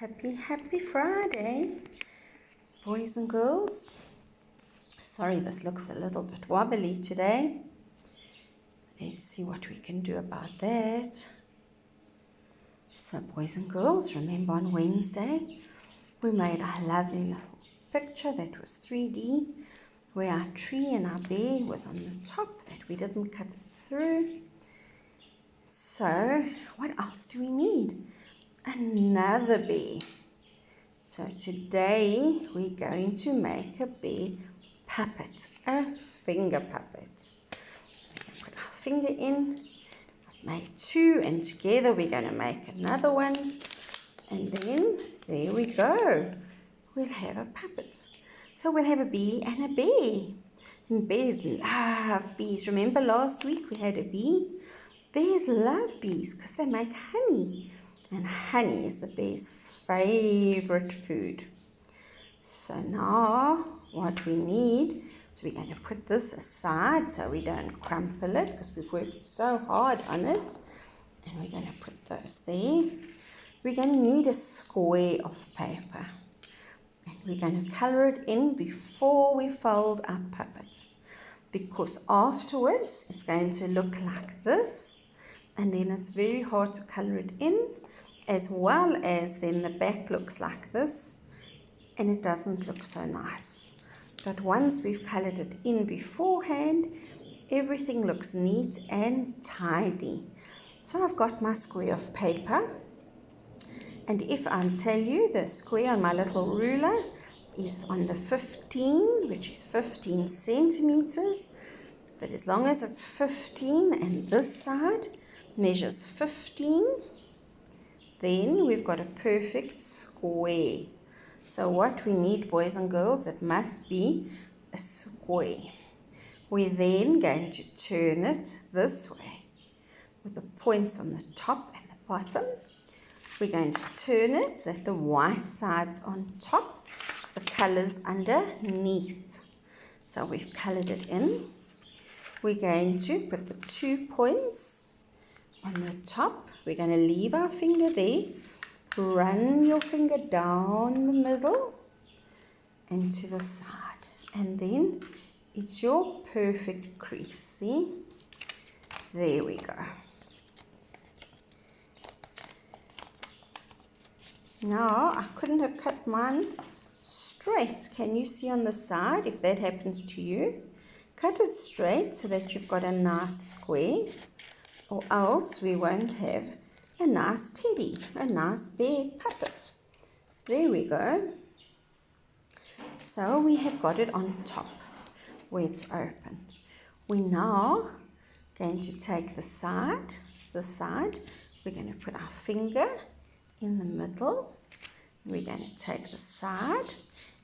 Happy Friday, boys and girls. Sorry, this looks a little bit wobbly today. Let's see what we can do about that. So, boys and girls, remember on Wednesday, we made a lovely little picture that was 3D, where our tree and our bear was on the top, that we didn't cut it through. So, what else do we need? Another bear. So today we're going to make a bear puppet, a finger puppet. We're going to put our finger in. I've made two, and together we're going to make another one. And then there we go. We'll have a puppet. So we'll have a bee and a bear. And bears love bees. Remember last week we had a bee? Bears love bees because they make honey. And honey is the bear's favorite food. So now what we need is we're going to put this aside so we don't crumple it because we've worked so hard on it. And we're going to put those there. We're going to need a square of paper. And we're going to colour it in before we fold our puppet. Because afterwards it's going to look like this. And then it's very hard to colour it in. As well as then the back looks like this, and it doesn't look so nice. But once we've coloured it in beforehand, everything looks neat and tidy. So I've got my square of paper, and if I tell you the square on my little ruler is on the 15, which is 15 centimeters, but as long as it's 15 and this side measures 15, then we've got a perfect square. So what we need, boys and girls, it must be a square. We're then going to turn it this way with the points on the top and the bottom. We're going to turn it so that the white side's on top, the colours underneath. So we've coloured it in. We're going to put the 2 points on the top. We're going to leave our finger there, run your finger down the middle and to the side, and then it's your perfect crease. See? There we go. Now, I couldn't have cut mine straight. Can you see on the side if that happens to you? Cut it straight so that you've got a nice square, or else we won't have a nice teddy, a nice bear puppet. There we go. So we have got it on top where it's open. We're now going to take the side, we're going to put our finger in the middle. We're going to take the side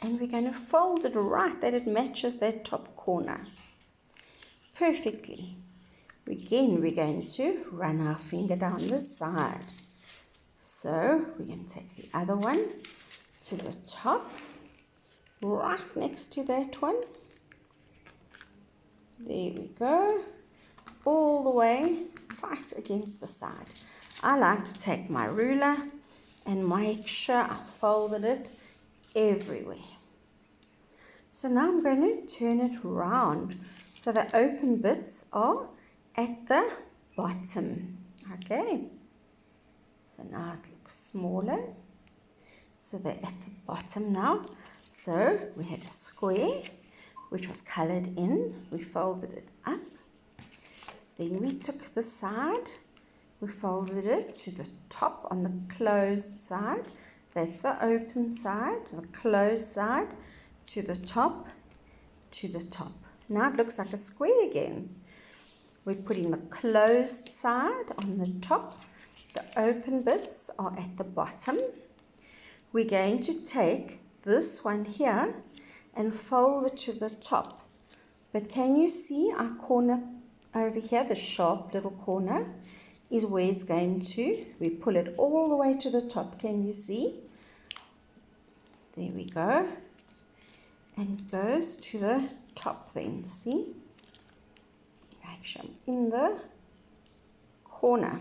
and we're going to fold it right that it matches that top corner perfectly. Again, we're going to run our finger down the side. So we're going to take the other one to the top, right next to that one. There we go. All the way tight against the side. I like to take my ruler and make sure I folded it everywhere. So now I'm going to turn it round so the open bits are at the bottom. Okay, so now it looks smaller, so they're at the bottom now. So we had a square which was coloured in, we folded it up, then we took the side, we folded it to the top on the closed side. That's the open side, the closed side to the top, to the top. Now it looks like a square again. We're putting the closed side on the top. The open bits are at the bottom. We're going to take this one here and fold it to the top. But can you see our corner over here, the sharp little corner, is where it's going to. We pull it all the way to the top. Can you see? There we go. And it goes to the top then, see? Make sure I'm in the corner.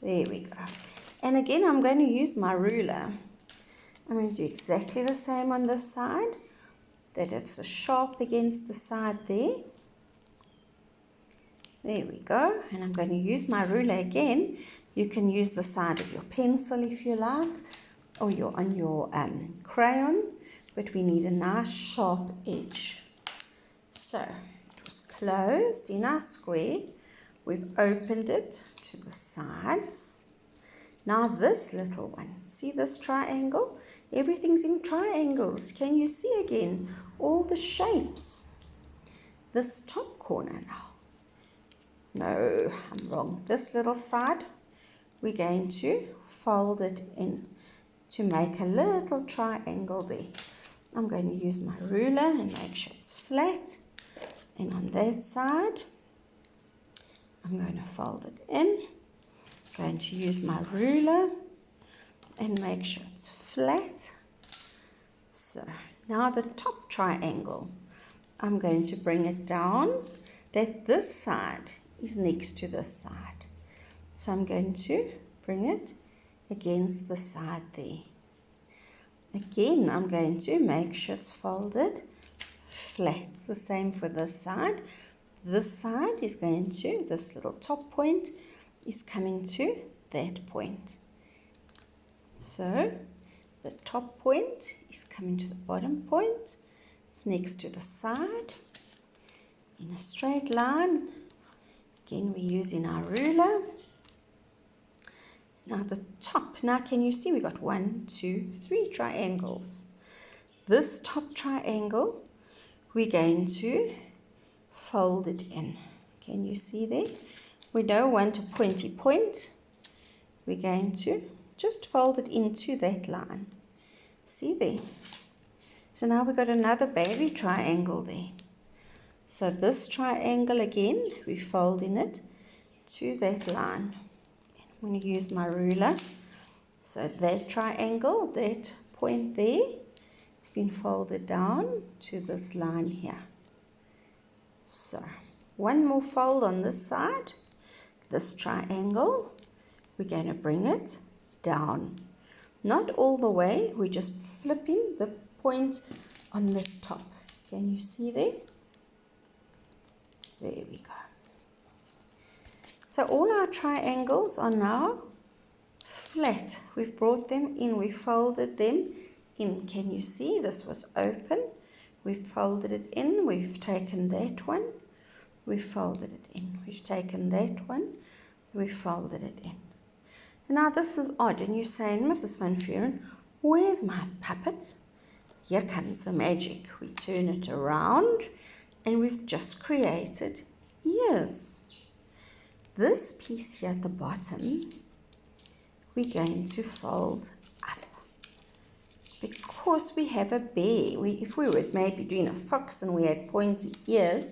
There we go. And again, I'm going to use my ruler I'm going to do exactly the same on this side, that it's a sharp against the side there. There we go. And I'm going to use my ruler again. You can use the side of your pencil if you like, or on your crayon, but we need a nice sharp edge. So it was closed in our square. We've opened it to the sides. Now this little one, see this triangle? Everything's in triangles. Can you see again all the shapes? This top corner now. No, I'm wrong. This little side, we're going to fold it in to make a little triangle there. I'm going to use my ruler and make sure it's flat. And on that side, I'm going to fold it in. I'm going to use my ruler and make sure it's flat. So now the top triangle, I'm going to bring it down that this side is next to this side. So I'm going to bring it against the side there. Again, I'm going to make sure it's folded flat. The same for this side. This side is going to, this little top point is coming to that point. So the top point is coming to the bottom point. It's next to the side in a straight line. Again, we're using our ruler. Now the top, now can you see we got 1, 2, 3 triangles. This top triangle, we're going to fold it in. Can you see there? We don't want a pointy point. We're going to just fold it into that line. See there? So now we've got another baby triangle there. So this triangle again, we fold in it to that line. I'm going to use my ruler. So that triangle, that point there, has been folded down to this line here. So one more fold on this side. This triangle, we're going to bring it down. Not all the way, we're just flipping the point on the top. Can you see there? There we go. So all our triangles are now flat. We've brought them in, we folded them in. Can you see? This was open. We've folded it in. We've taken that one. We've folded it in. We've taken that one. We've folded it in. And now this is odd. And you're saying, Mrs. Van Vuuren, where's my puppet? Here comes the magic. We turn it around and we've just created ears. This piece here at the bottom, we're going to fold up. Because we have a bear, if we were maybe doing a fox and we had pointy ears,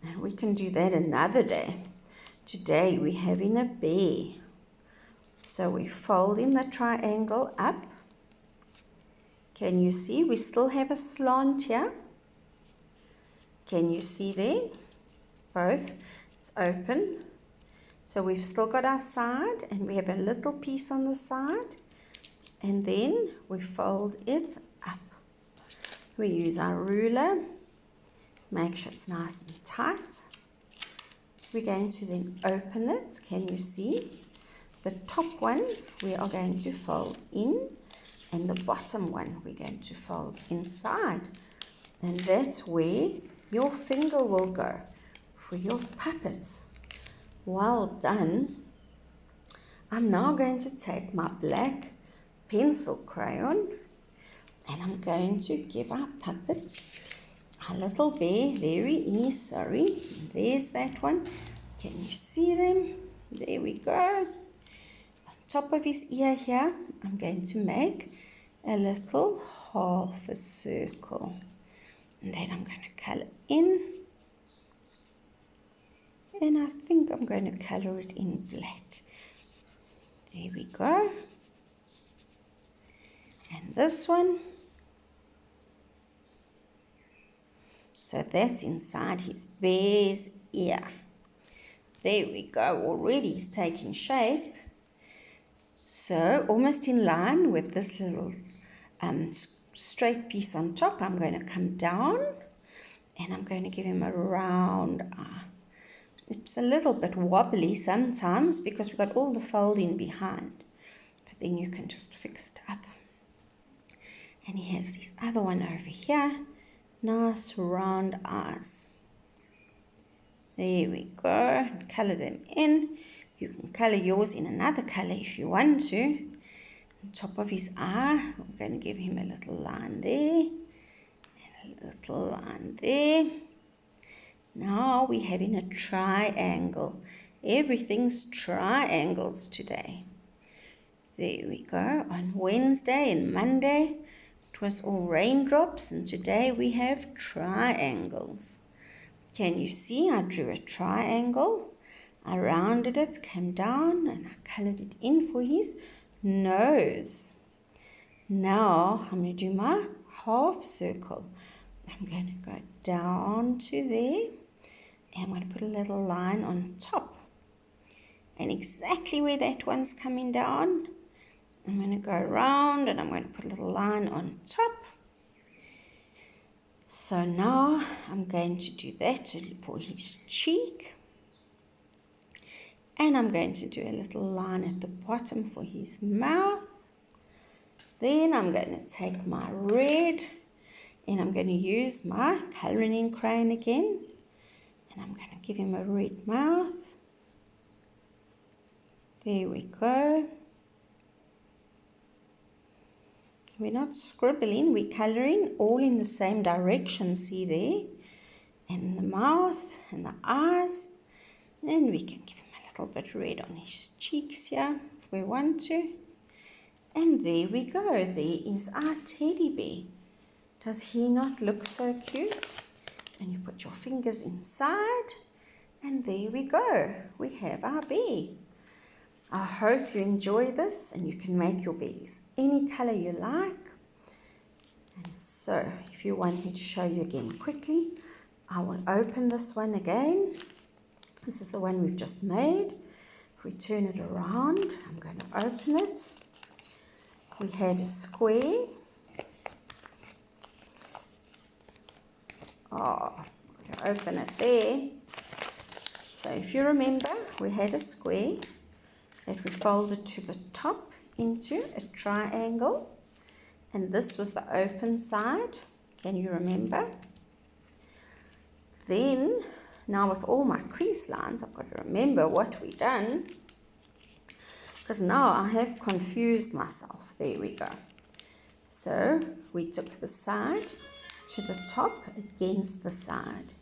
and we can do that another day. Today we're having a bear. So we're folding the triangle up. Can you see? We still have a slant here. Can you see there? Both. It's open. So we've still got our side and we have a little piece on the side. And then we fold it up. We use our ruler. Make sure it's nice and tight. We're going to then open it. Can you see? The top one we are going to fold in, and the bottom one we're going to fold inside. And that's where your finger will go for your puppet. Well done. I'm now going to take my black pencil crayon and I'm going to give our puppet a little bear. There he is, sorry. There's that one. Can you see them? There we go. On top of his ear here, I'm going to make a little half a circle. And then I'm going to colour in. And I think I'm going to colour it in black. There we go. And this one. So that's inside his bear's ear. There we go. Already he's taking shape. So almost in line with this little straight piece on top, I'm going to come down and I'm going to give him a round eye. It's a little bit wobbly sometimes because we've got all the folding behind, but then you can just fix it up. And he has this other one over here, nice round eyes. There we go. Color them in. You can color yours in another color if you want to. On top of his eye, I'm going to give him a little line there and a little line there. Now we're having a triangle. Everything's triangles today. There we go. On Wednesday and Monday, it was all raindrops, and today we have triangles. Can you see? I drew a triangle. I rounded it, came down, and I colored it in for his nose. Now I'm going to do my half circle. I'm going to go down to there, and I'm going to put a little line on top. And exactly where that one's coming down, I'm going to go around and I'm going to put a little line on top. So now I'm going to do that for his cheek. And I'm going to do a little line at the bottom for his mouth. Then I'm going to take my red and I'm going to use my colouring in crayon again. And I'm going to give him a red mouth. There we go. We're not scribbling, we're colouring all in the same direction, see there? And the mouth and the eyes. And we can give him a little bit red on his cheeks here if we want to. And there we go, there is our teddy bear. Does he not look so cute? And you put your fingers inside, and there we go, we have our bear. I hope you enjoy this and you can make your bears any colour you like. And so, if you want me to show you again quickly, I will open this one again. This is the one we've just made. If we turn it around, I'm going to open it. We had a square. Oh, I'm going to open it there. So if you remember, we had a square that we folded to the top into a triangle, and this was the open side. Can you remember? Then, now with all my crease lines, I've got to remember what we done, because now I have confused myself. There we go. So we took the side to the top against the side.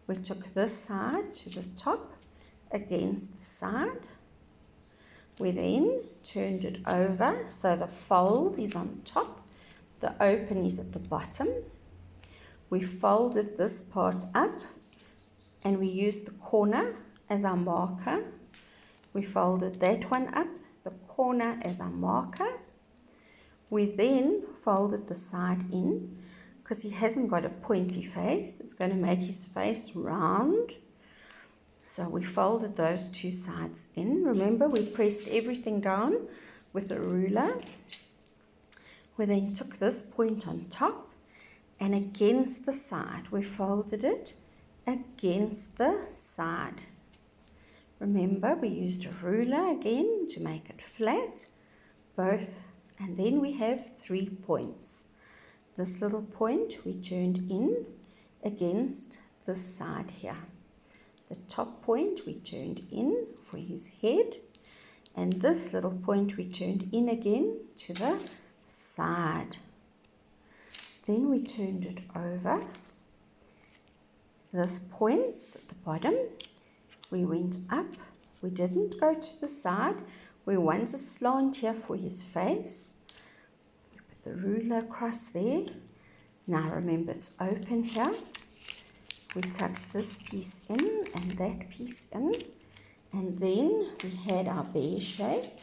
We took this side to the top against the side. We then turned it over so the fold is on top, the open is at the bottom. We folded this part up and we used the corner as our marker. We folded that one up, the corner as our marker. We then folded the side in because he hasn't got a pointy face. It's going to make his face round. So we folded those two sides in. Remember, we pressed everything down with a ruler. We then took this point on top and against the side, we folded it against the side. Remember, we used a ruler again to make it flat, both, and then we have 3 points. This little point we turned in against this side here. The top point we turned in for his head, and this little point we turned in again to the side. Then we turned it over. This points at the bottom. We went up. We didn't go to the side. We want a slant here for his face. We put the ruler across there. Now remember, it's open here. We tucked this piece in and that piece in, and then we had our bear shape.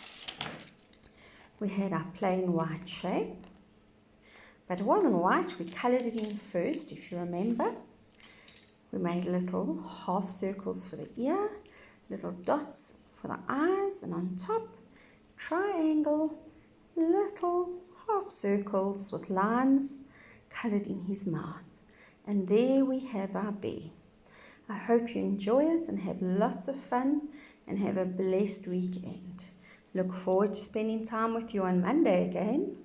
We had our plain white shape, but it wasn't white. We coloured it in first, if you remember. We made little half circles for the ear, little dots for the eyes, and on top, triangle, little half circles with lines coloured in his mouth. And there we have our bear. I hope you enjoy it and have lots of fun and have a blessed weekend. Look forward to spending time with you on Monday again.